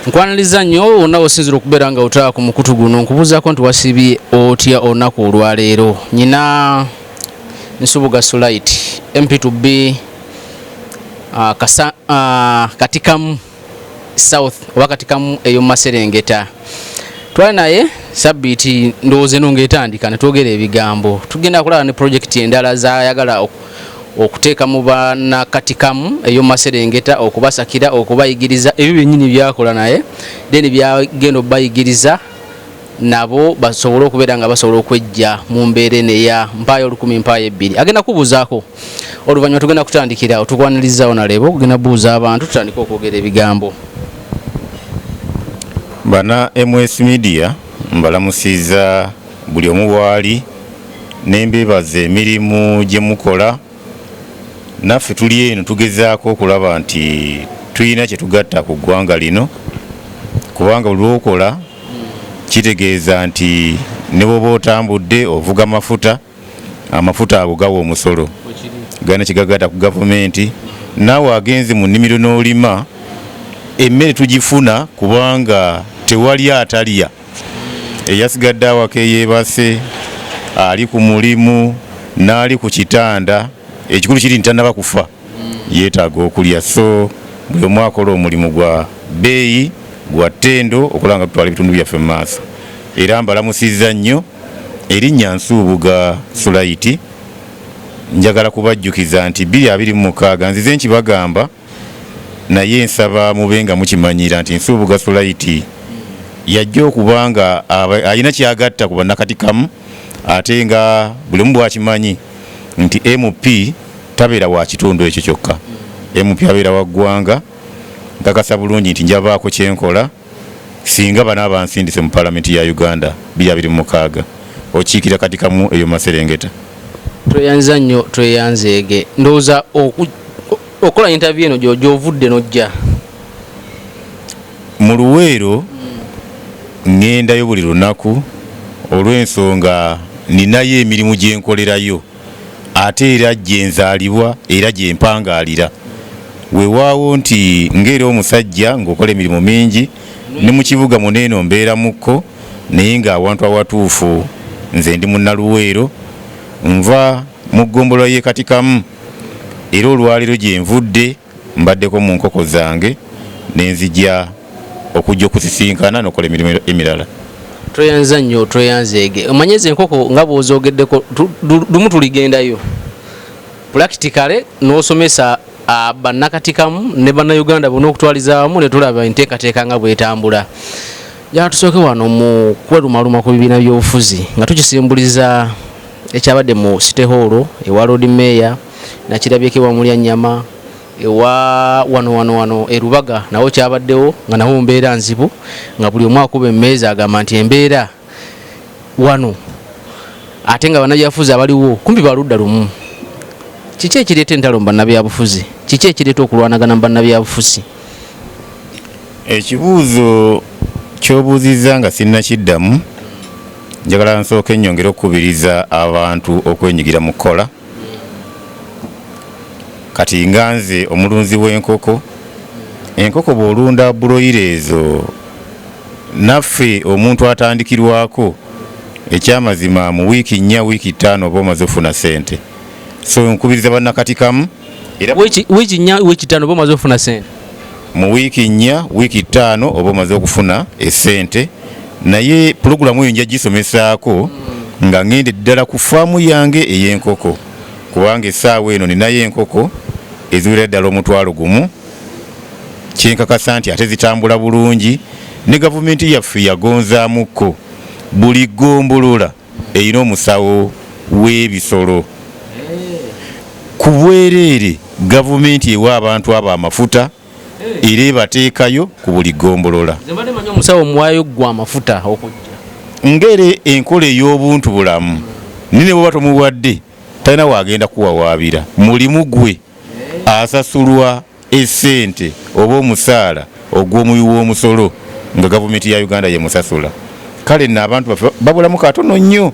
Nkwanaliza nnyo wonna osinzira okubeera nga otaa ku mukutu guno nkubuuzaako nti wasibye otya olunaku olwaleero. Nyina Nsubuga Sulaiti MP2B Katikamu South oba Katikamu eyo Maserengeta. Twali naye sabbiiti ndowooza eno ng'etandika ne twogera ebigambo. Tugenda kulaba ne projekiti endala z'ayagala okuteeka mu bannakatikamu eyo Maserengeta, okubasakira, okubayigiriza ebyo byennyini byakola naye then byagenda okubayigiriza nabo basobole okubeera nga basobola okwejja mu mbeera eno eya mpaayo 1000 mpaayo 2. Agenda kubuuzaako oluvannyuma tugenda kutandikira otukwanirizawo nalebo okugenda buuza abantu tutandike okwogera ebigambo. Bana MS Media mbalamusiza buli omu waali n'embeebaza emirimu gye mukola. Naffe tuli eno tugezaako okulaba nti tulina kye tugatta ku ggwanga lino, kubanga buli lwokola kitegeeza nti ne bw'oba otambudde ovuga amafuta ago gawa omusolo, gana kigagatta ku gavumenti. Naawe agenze mu nnimiro n'olima emmere tugifuna kubanga tewali atalya. Eyasigadde awaka eyeebase, ali ku mulimu n'ali ku kitanda, ekikulu kiri nti tannaba kufa, yeetaaga okulya. So buli omu akola omulimu gwa bbeeyi gwa ttendo okulaba nga tutwala ebitundu byaffe mu maaso. Era mbalamusizza nnyo, erinnya Nsubuga Sulaiti. Njagala kubajjukiza nti 2026 nzize nkibagamba naye nsaba mube nga mukimanyira nti Nsubuga Sulaiti yajja okuba nga alina kyagatta ku bannakatikamu, ate nga buli omu bwakimanyi nti MP tabeera wa kitundu ekyo kyokka. MP abeera wa ggwanga. Nkakasa bulungi nti njabaako kyenkola singa bana abansindise mu Palamenti ya Uganda 2026 okiikira Katikamu eyo Maserengeta. Tweyanza nnyo, tweyanzeege. Ndowooza okola interview eno gy'ovudde n'ojja mu Luweero. Ngendayo buli lunaku olw'ensonga ninayo emirimu gye nkolerayo, ate era gye nzaalibwa era gye mpangaalira. Weewaawo nti ng'era omusajja ng'okola emirimu mingi ne mu kibuga muneeno mbeera mukko, naye ng'awantu awatuufu nze ndi munnaluweero, nva mu ggombolola y'e Katikamu. Era olwaleero gye nvudde mbaddeko mu nkoko zange ne nzija okujja okusisinkana n'okola emirimu emirala. Tweyanza nnyo, tweyanzeege. Omanyeze enkoko nga bw'ozoogeddeko lumu tuligendayo practically n'osomesa bannakatikamu ne bannayuganda bonna okutwaliza wamu ne tulaba enteekateeka nga bw'etambula. Jala tusooke wano mu kwerumaluma ku bibiina by'obufuzi nga tukisimbuliza ekyabadde mu City Hall ewa Lord Mayor nakirabyeko ewa Mulyannyama ewa wano Erubaga nawo kyabaddewo nga nawo mbeera nzibu nga buli omu akuba emmeeza agamba nti embeera wano ate nga bannabyabufuzi abaliwo kumpi baludda lumu. Kiki ekireeta entalo mu bannabyabufuzi? Kiki ekireeta okulwanagana mu bannabyabufuzi? Ekibuuzo ky'obuuzizza nga sinnakiddamu, njagala nsooke nnyongere okukubiriza abantu okwenyigira mu kukola. Kati nga nze omulunzi w'enkoko, enkoko bw'olunda buloyire ezo, naffe omuntu atandikirwako ekyamazima mu wiiki 4 wiiki 5 oba omaze ofuna ssente. So nkubiriza bannakatikamu era wiiki 4 wiiki 5 oba omaze ofuna ssente. Mu wiiki 4 wiiki 5 oba omaze okufuna essente. Naye pulogulamu eyo nja gisomesaako nga ngende ddala ku faamu yange ey'enkoko, kubanga essaawa eno ninayo enkoko eziwera ddala 1,000 kyenkakasa nti ate zitambula bulungi. Ne gavumenti yaffe yagonzaamukko buli ggombolola erina omusawo w'ebisolo. Ku bwereere gavumenti ewa abantu abo amafuta era ebateekayo ku buli ggombolola. Omusawo muwaayo gwa amafuta okujja ngere enkola ey'obuntu bulamu. Nine bw'oba tomuwadde talina waagenda kuwawaabira. Mulimu gwe asasulwa essente oba omusaala ogw'omuwi w'omusolo nga gavumenti ya Uganda ye musasula. Kale nno abantu baffe babulamu katono nnyo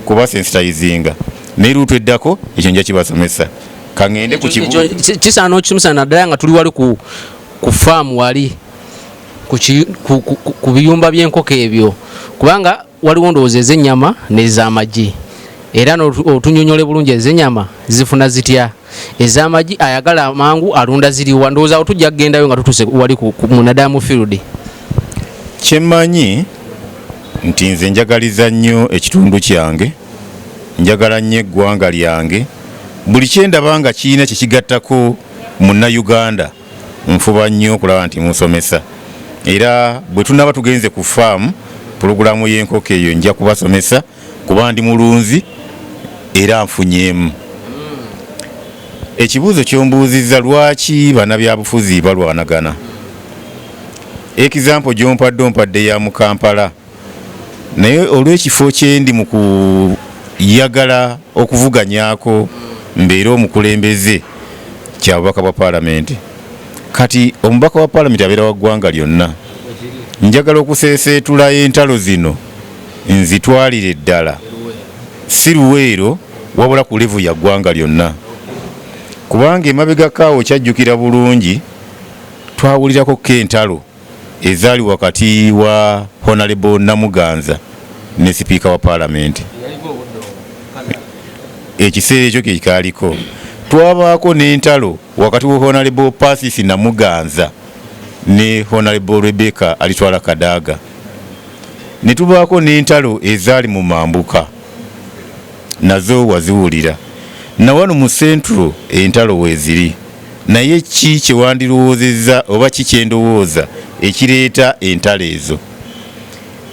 kubasensitayizinga. Ne luutu eddako ekyo nja kibasomesa. Kangende ku kibuuzo kisaana okisomesa naddala nga tuli wali ku faamu wali ku biyumba by'enkoko ebyo kubanga waliwo ndowooza ez'ennyama n'ez'amagi era otunyonyole bulungi ez'ennyama zifuna zitya ez'amagi ayagala amangu alunda ziriwa ndowooza tujja kugendayo nga tutuse wali mu Nadamu Field. Kyemmanyi nti nze njagaliza nnyo ekitundu kyange, njagala nnyo eggwanga lyange, buli kyendaba nga kiina kyekigattako Munnayuganda nfuba nnyo okulaba nti musomesa, era bwe tunaba tugenze ku faamu pulogulaamu y'enkoko eyo nja kubasomesa kuba ndi mulunzi era nfunyeemu. Ekibuuzo kyombuuzizza lwaki bannabyabufuzi balwanagana. Ekizampo gyompadde ya mu Kampala, naye olw'ekifo kyendi mu kuyagala okuvuganyaako mbeera omukulembeze kya bubaka bwa paalamenti. Kati omubaka wa paalamenti abeera wa ggwanga lyonna. Njagala okuseeseetula entalo zino nzitwalire ddala, si Luweero wabula ku levu ya ggwanga lyonna, kubanga emabegakaawo kyajjukira bulungi twawulirako k'entalo ezaali wakati wa Honorable Namuganza ne sipiika wa paalamenti. Ekiseera ekyo kikaaliko. Twabaako n'entalo wakati wa Honorable Pacis Namuganza ne Honorable Rebecca Alitwala Kadaga. Ne tubaako n'entalo ezaali mu Mambuka, nazo waziwulira. Na wano mu Central entalo weeziri, naye ki kye wandirowoozezza oba ki kye ndowooza ekireeta entalo ezo?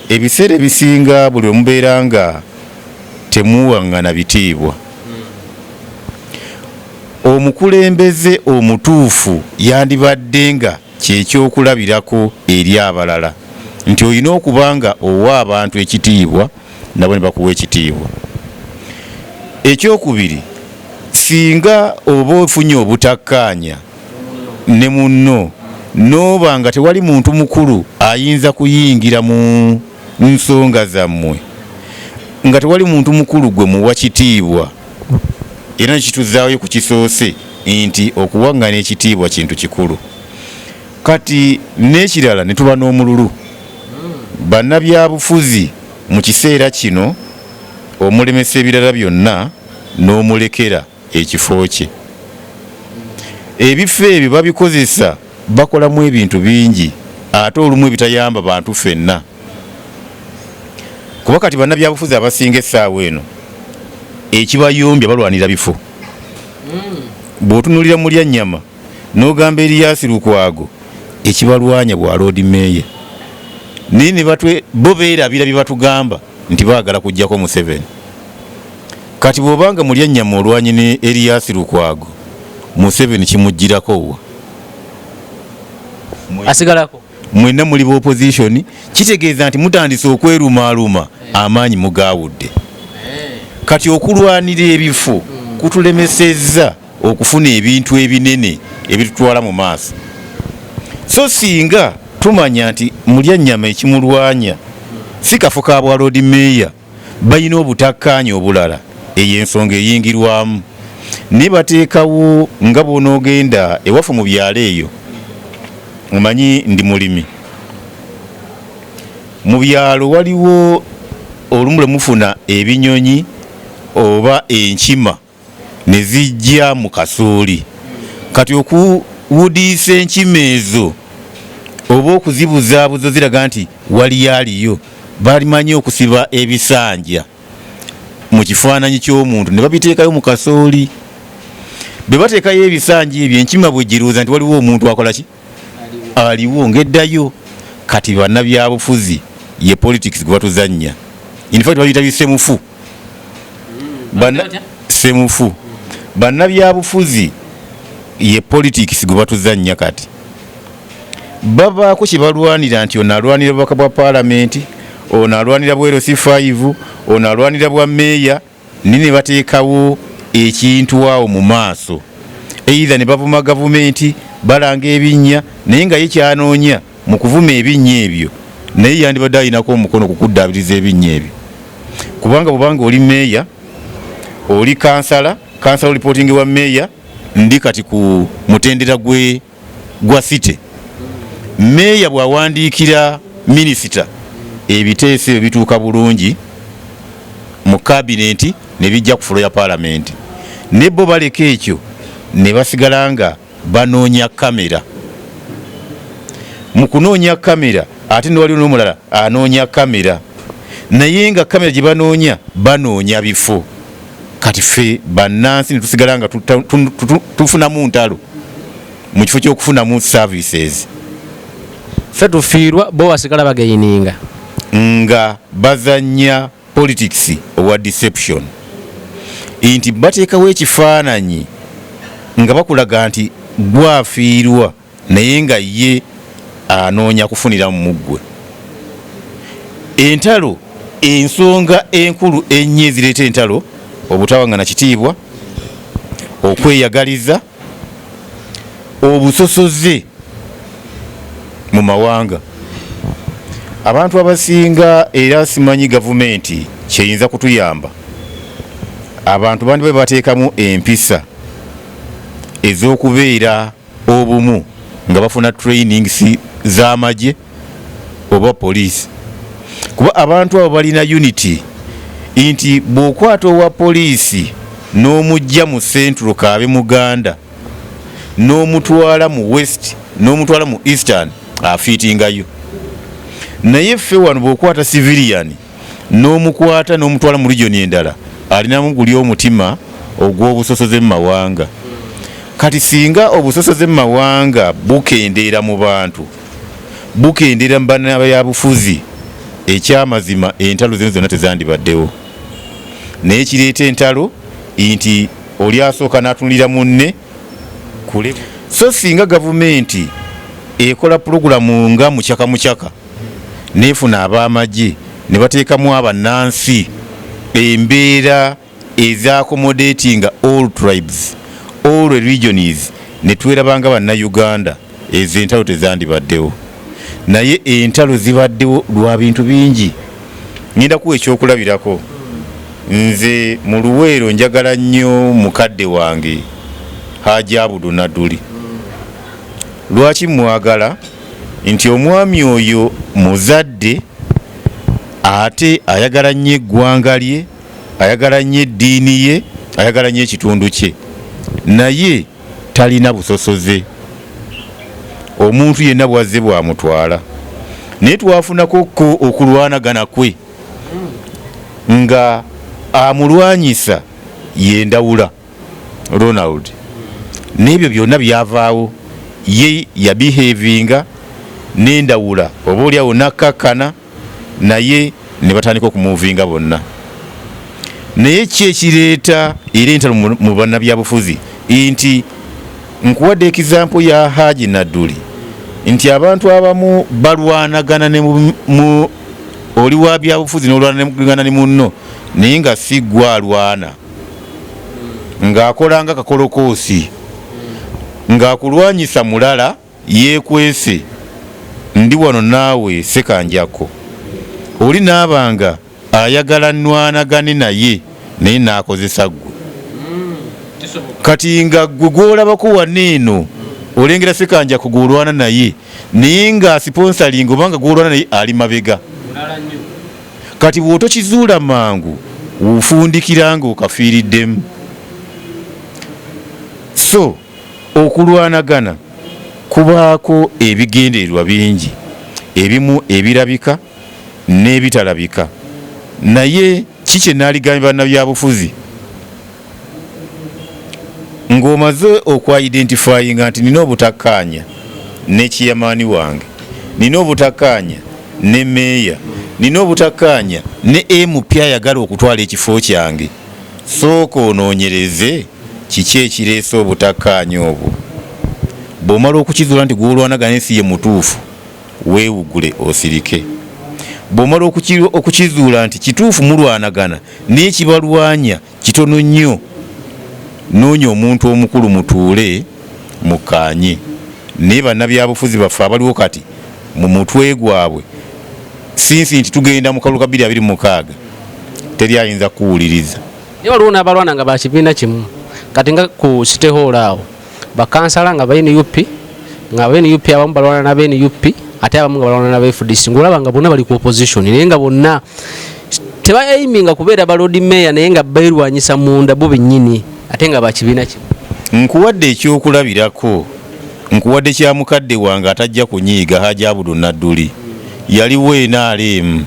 Ebiseera ebisinga buli omubeera nga temuwaŋŋana bitiibwa. Omukulembeze omutuufu yandibadde nga kyekyokulabirako eri abalala nti olina okuba nga owa abantu ekitiibwa nabo ne bakuwa ekitiibwa. Ekyokubiri, singa oba ofunye obutakkaanya ne munno n'oba nga tewali muntu mukulu ayinza kuyingira mu nsonga zammwe, nga tewali muntu mukulu gwe muwa kitiibwa, era nekituzaayo ku kisoose nti okuwaŋŋana ekitiibwa kintu kikulu. Kati n'ekirala ne tuba n'omululu. Bannabyabufuzi mu kiseera kino omulemesa ebirala byonna n'omulekera ekifo kye. Ebifo ebyo babikozesa bakolamu ebintu bingi ate olumu ebitayamba bantu ffenna. Kuba kati bannabyabufuzi abasinga essaawa eno ekibayombya balwanira bifo. Bw'otunuulira mu Lyannyama n'ogamba Erias Lukwago ekibalwanya bwa Lord Mayor. Naye bo beerabira bye batugamba nti baagala kujjako Museveni. Kati bw'obanga mu Lyannyama olwanyi ne Erias Lukwago, Museveni kimugirako wa? Asigalako. Mwenna muli opposition, kitegeeza nti mutandise okwerumaaluma amaanyi mugaawudde. Kati okulwanira ebifo kutulemesezza okufuna ebintu ebinene ebitutwala mu maaso. So singa tumanya nti mu Lyannyama ekimulwanya si kafo ka bwa Lord Mayor, balina obutakkaanya obulala, eyo ensonga eyingirwamu. Ne bateekawo nga bw'onoogenda ewaffe mu byalo eyo, omanyi ndi mulimi. Mu byalo waliwo olumu lwe mufuna ebinyonyi oba enkima ne zijja mu kasooli. Kati okuwudiisa enkima ezo oba okuzibuzaabuza ziraga nti waliyo aliyo, balimanyi okusiba ebisanja mu kifaananyi ky'omuntu ne babiteekayo mu kasooli. Bwe bateekayo ebisanja ebyo enkima bwe girowooza nti waliwo omuntu akola ki? Aliwo ng'eddayo. Kati bannabyabufuzi ye politics gwe batuzannya. In fact bayita bisemufu. Semufu. Bannabyabufuzi ye politics gwe batuzannya kati. Babaako kye balwanira nti ono alwanira bubaka bwa paalamenti, ono alwanira bwa LC5, ono alwanira bwa meeya, ne bateekawo ekintu awo mu maaso. Either ne bavuma gavumenti balanga ebinnya, naye nga ye kyanoonya mu kuvuma ebinnya ebyo naye yandibadde alinako omukono kukuddaabiriza ebinnya ebyo. Kubanga bwobanga oli meeya, oli kansala reporting wa meeya, ndi kati ku mutendera gwa site. meeya bw'awandiikira minisita ebiteeso ebyo bituuka bulungi mu kabineti ne bijja ku fulo ya paalamenti, ne bo baleka ekyo ne basigala nga banoonya kamera. Mu kunoonya kamera ate ne waliwo n'omulala anoonya kamera, naye nga kamera gye banoonya bifo. Kati ffe bannansi ne tusigala nga tufunamu ntalo mu kifo ky'okufunamu services. Ffe tufiirwa, bo basigala bageyininga nga bazanya politics owa deception, nti bateekawo ekifaananyi nga bakulaga nti gwafiirwa naye nga ye anoonya kufunira mu muggwe. Entalo, ensonga enkulu ennyo ezireeta entalo: obutawangana kitiibwa, okweyagaliza, obusosoze mu mawanga. Abantu abasinga, era simanyi gavumenti kyeyinza kutuyamba, abantu bandi bateekamu empisa ez'okubeera obumu nga bafuna trainings z'amagye oba poliisi, kuba abantu abo balina unity nti bw'okwata owa poliisi n'omujja mu Central Kaabe Muganda n'omutwala mu West n'omutwala mu Eastern afiitingayo. Naye ffe wano bw'okwata civilian n'omukwata n'omutwala mu region endala alinamu guli omutima ogw'obusosoze mu mawanga. Kati singa obusosoze mu mawanga bukendeera mu bantu, bukendeera mu bannabyabufuzi, ekyamazima entalo zino zonna tezandibaddewo. Naye kireeta entalo nti oli asooka n'atunulira munne kule. So singa gavumenti ekola pulogulamu nga mukyaka neefuna ab'amagye ne bateekamu abannansi embeera eza-accommodating all tribes, all regions, ne twerabanga bannayuganda, ezo entalo tezandibaddewo. Naye entalo zibaddewo lwa bintu bingi. Ngenda kuwa ekyokulabirako. Nze mu Luweero njagala nnyo mukadde wange Hajji Abudu Nadduli. Lwaki mwagala? Nti omwami oyo muzadde, ate ayagala nnyo eggwanga lye, ayagala nnyo eddiini ye, ayagala nnyo ekitundu kye, naye talina busosoze. Omuntu yenna bwazze bwamutwala, naye twafunako okulwanagana kwe nga amulwanyisa ye Ndawula Ronald. N'ebyo byonna byavaawo, ye yabihevinga n'Endawula oba oliawo nakkakkana, naye ne batandika okumuvinga bonna. Naye ki ekireeta era entalo mu bannabyabufuzi? Nti nkuwadde ekizampo ya Hajji Nadduli nti abantu abamu balwanagana ne mu oli wa byabufuzi n'olwanagana ne munno, naye nga si gwe alwana, ng'akolanga kakolokoosi, ng'akulwanyisa mulala yeekwese, ndi wano naawe sekanjako. Oli n'abanga ayagala nnwanagane naye n'akozesa ggwe. Kati nga ggwe gw'olabako wanneeno olengera sekanjako gw'olwana naye, naye nga sponsoring obanga gw'olwana naye ali mabega. Kati bw'otokizuula mangu ufundikiranga okafiiriddemu. So okulwanagana kubaako ebigendererwa bingi, ebimu ebirabika n'ebitalabika. Naye kikye naaligamba bannabyabufuzi, ng'omaze okwa-identifyinga nti nina obutakkaanya ne kiyamaani wange, nina obutakkaanya ne meeya, nina obutakkaanya ne MP ayagala okutwala ekifo kyange, sooka onoonyereze kiki ekireese obutakkaanya obwo. Bw'omala okukizuula nti gw'olwanagana si ye mutuufu, weewugule osirike. Bw'omala okukizuula nti kituufu mulwanagana naye kibalwanya kitono nnyo, noonya omuntu omukulu mutuule mukkaanye. Naye bannabyabufuzi baffe abaliwo kati mu mutwe gwabwe, sinsi nti tugenda mu kalulu ka 2026 teri ayinza kuwuliriza. Naye waliwo n'abalwana nga bakibiina kimu, kati nga ku City Hall awo bakansala nga balina UP nga NUP abamu balwana na NUP ate abamu nga balwana na FDC ngolaba nga bonna bali ku opposition naye nga bonna tebayaiminga kubeera balodi meya naye nga bairwanyisa munda bo bennyini ate nga bakibiina kimu. Nkuwadde ekyokulabirako, nkuwadde kya mukadde wange atajja kunyiiga Haji Abudu Nadduli yali NRM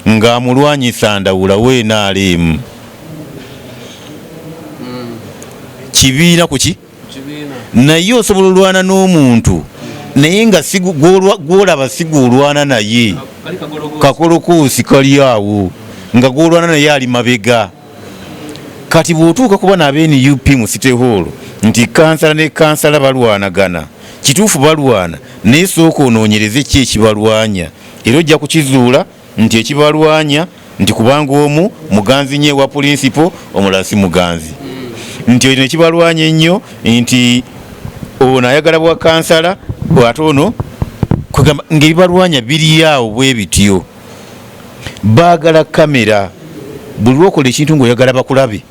ng'amulwanyisa Ndawula NRM kibiina kuki naye osobola olwana n'omuntu naye nga gwolaba sigulwana naye kakolokosi kali awo nga gwolwana naye ali mabega. Kati bw'otuuka kuba n'abe-NUP mu City Hall nti kansala ne kansala balwanagana, kituufu balwana naye sooka onoonyereze ki ekibalwanya era ojja kukizuula nti ekibalwanya nti kubanga omu muganzi nnyo ewa pulinsipo omulala si muganzi, nti olino ekibalwanya ennyo nti ono ayagala bwa kansala ate ono ng'ebibalwanya biri awo bwe bityo. Baagala kamera, buli lwokola ekintu ng'oyagala bakulabe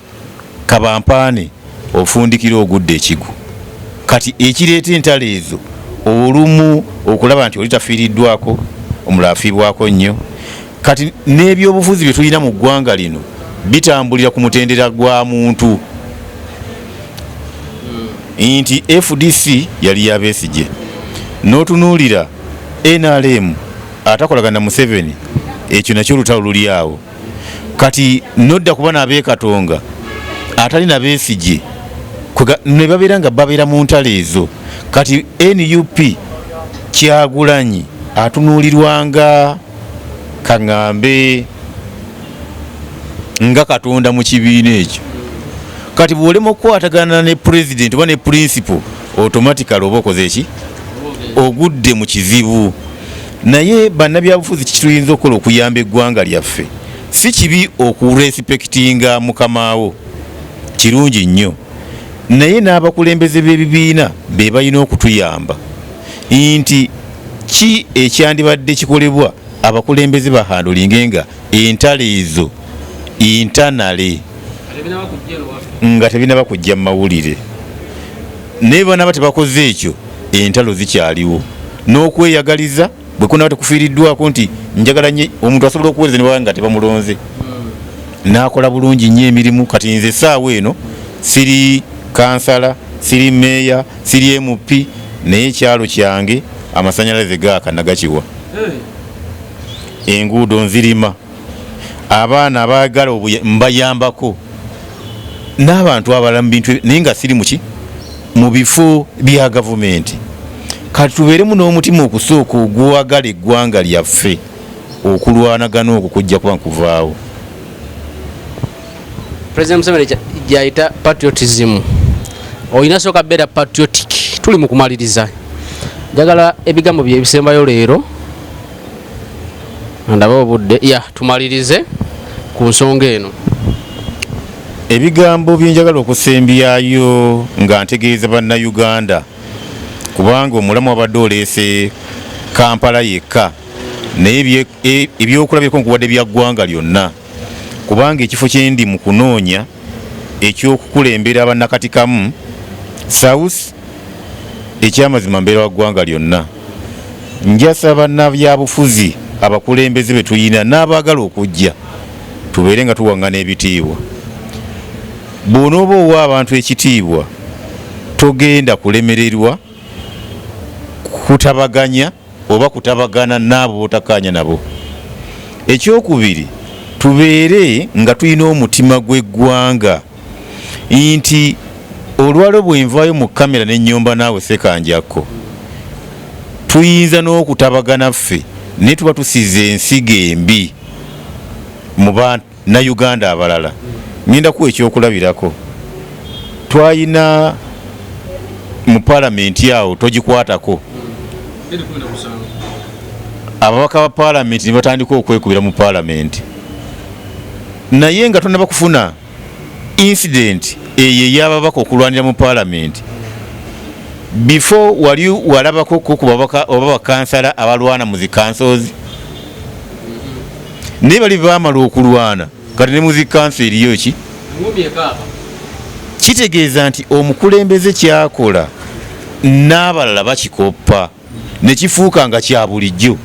kabampaane ofundikira ogudde ekigu. Kati ekireeta entalo ezo olumu okulaba nti oli tafiiriddwako omulala afiibwako nnyo. Kati n'ebyobufuzi bye tulina mu ggwanga lino bitambulira ku mutendera gwa muntu nti FDC yali ya Besigye n'otunuulira NRM atakolagana Museveni ekyo nakyo olutalo luli awo. Kati nodda kuba n'abeekatonga atali na Besigye ne babeera nga babeera mu ntalo ezo. Kati NUP Kyagulanyi atunuulirwanga kaŋŋambe nga katonda mu kibiina ekyo. Kati bw'olema okukwatagana ne president oba ne principal automatically oba okoze eki ogudde mu kizibu. Naye bannabyabufuzi kituyinza okukola okuyamba eggwanga lyaffe si kibi okurespectinga mukamaawo, kirungi nnyo, naye n'abakulembeze b'ebibiina be balina okutuyamba nti ki ekyandibadde kikolebwa abakulembeze bahandulinge nga entalo ezo intanale nga tebinaba kujja mu mawulire. Naye banaba tebakoze ekyo entalo zikyaliwo n'okweyagaliza bwe kunaba tekufiiriddwako nti njagala nnyo omuntu asobola okuweereza ne baba nga tebamulonze n'akola bulungi nnyo emirimu. Kati nze essaawa eno siri kansala, siri meeya, siri MP, naye ekyalo kyange amasannyalaze gaaka nagakiwa, enguudo nzirima, abaana abaagala mbayambako, n'abantu abalala mu bintu naye nga siri muki mu bifo bya gavumenti. Kati tubeeremu n'omutima okusooka ogwagala eggwanga lyaffe, okulwanagana okwo kujja kuba nkuvaawo. President Museveni gyayita patriotism olina sooka beera patriotic. Tuli mu kumaliriza, njagala ebigambo bye ebisembayo leero ndaba obudde tumalirize ku nsonga eno. Ebigambo byenjagala okusembyayo nga ntegeeza bannayuganda, kubanga omulamu wabadde oleese Kampala yekka naye ebyokulabirako nkuwadde bya ggwanga lyonna, kubanga ekifo kyendi mu kunoonya ekyokukulembera abannakatikamu South ekyamazima mbeera wa ggwanga lyonna. Njasa bannabyabufuzi abakulembeze be tuyina n'abaagala okujja tubeere nga tuwaŋŋana ebitiibwa. Bw'onooba owa abantu ekitiibwa togenda kulemererwa kutabaganya oba kutabagana n'abo botakkaanya nabo. Ekyokubiri, tubeere nga tulina omutima gw'eggwanga nti olwalo bwenvaayo mu kamera n'ennyomba naawe sekanjako tuyinza n'okutabagana ffe naye tuba tusiza ensigo embi mu bannayuganda abalala. Ngenda kuwa ekyokulabirako, twayina mu paalamenti awo togikwatako, ababaka ba paalamenti ne batandika okwekubira mu paalamenti, naye nga tonnaba kufuna incident eyo ey'ababaka okulwanira mu paalamenti before wali walabako ku babaka oba bakansala abalwana mu zikansozi, naye bali baamala okulwana kati ne mu zikanso eriyo ki? Kitegeeza nti omukulembeze kyakola n'abalala bakikoppa ne kifuuka nga kya bulijjo.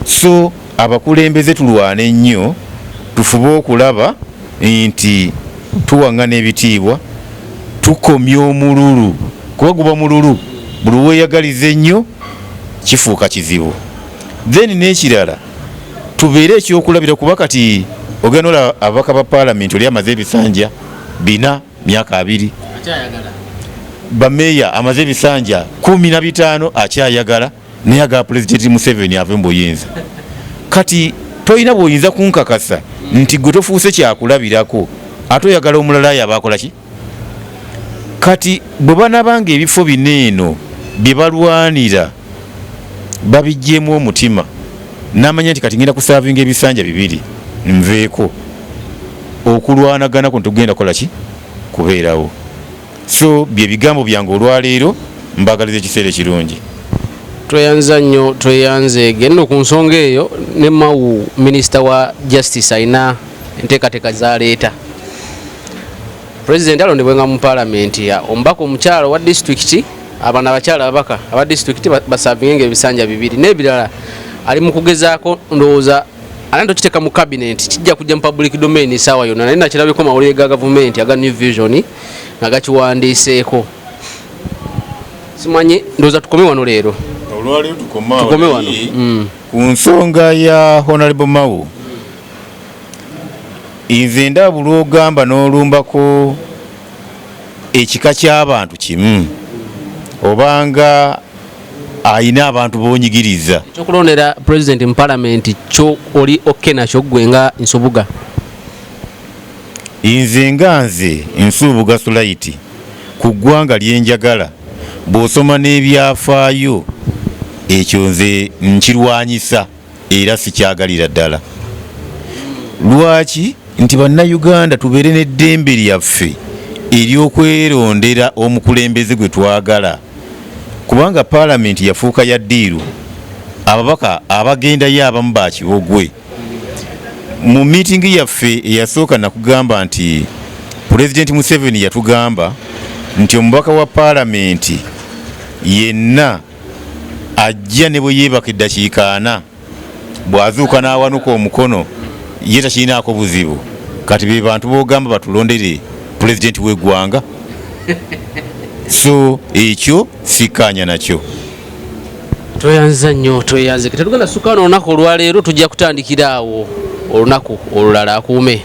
So abakulembeze tulwana ennyo tufube okulaba nti tuwaŋŋana ebitiibwa, tukomya omululu, kuba guba mululu buli weeyagaliza ennyo kifuuka kizibu. Then n'ekirala tubeere ekyokulabira, kuba kati ogenda olaba ababaka ba paalamenti oli amaze ebisanja 4 myaka 2, bameeya amaze ebisanja 15 akyayagala naye agala Pulezidenti Museveni ave mu buyinza. Kati toyina bw'oyinza kunkakasa nti gwe tofuuse kyakulabirako ate oyagala omulala ayo abakola ki? Kati bwe banabanga ebifo bineeno bye balwanira babiggyemu omutima n'amanya nti kati ngenda kusaavinga ebisanja 2 nveeko, okulwanagana kuno tugenda kola ki? Kubeerawo. So bye bigambo byange olwaleero, mbagaliza ekiseera ekirungi. Tweyanza nnyo, tweyanze genda ku nsonga eyo. Ne Mawu minisita wa justice alina enteekateeka z'aleeta. President alondebwenga mu paalamenti omubaka omukyala wa disitulikiti, abana abakyala ababaka aba disitulikiti basaavinga ebisanja 2 n'ebirala ali mu kugezaako, ndowooza alanda okiteeka mu cabinet kijja kujja mu public domain essaawa yonna, naye nakirabiko mawulire ga gavumenti aga New Vision nga gakiwandiiseeko. Simanyi, ndowooza tukome wano leero. Olwaleero tukome wano ku nsonga ya Honorable Mawu. Nze ndaba olwogamba n'olumbako ekika ky'abantu kimu obanga ayina abantu bonyigiriza. Ekyokulondera President mu Parliament kyo oli okke nakyo gwe nga Nsubuga? Nze nga nze Nsubuga Sulaiti ku ggwanga lyenjagala bw'osoma n'ebyafaayo ekyo nze nkirwanyisa era sikyagalira ddala. Lwaki? Nti bannayuganda tubeere n'eddembe lyaffe ery'okwerondera omukulembeze gwe twagala, kubanga paalamenti yafuuka ya ddiiru. Ababaka abagendayo abamu bakibogwe. Mu miitingi yaffe eyasooka nakugamba nti Pulezidenti Museveni yatugamba nti omubaka wa paalamenti yenna ajja ne bwe yeebaka eddakiika 4 bw'azuuka n'awanuka omukono ye takirinaako buzibu. Kati be bantu boogamba batulondere pulezidenti w'eggwanga. So ekyo sikkaanya nakyo. Tweyanza nnyo, tweyanze. Tetugenda sukkaana olunaku olwaleero, tujja kutandikira awo olunaku olulala akuume.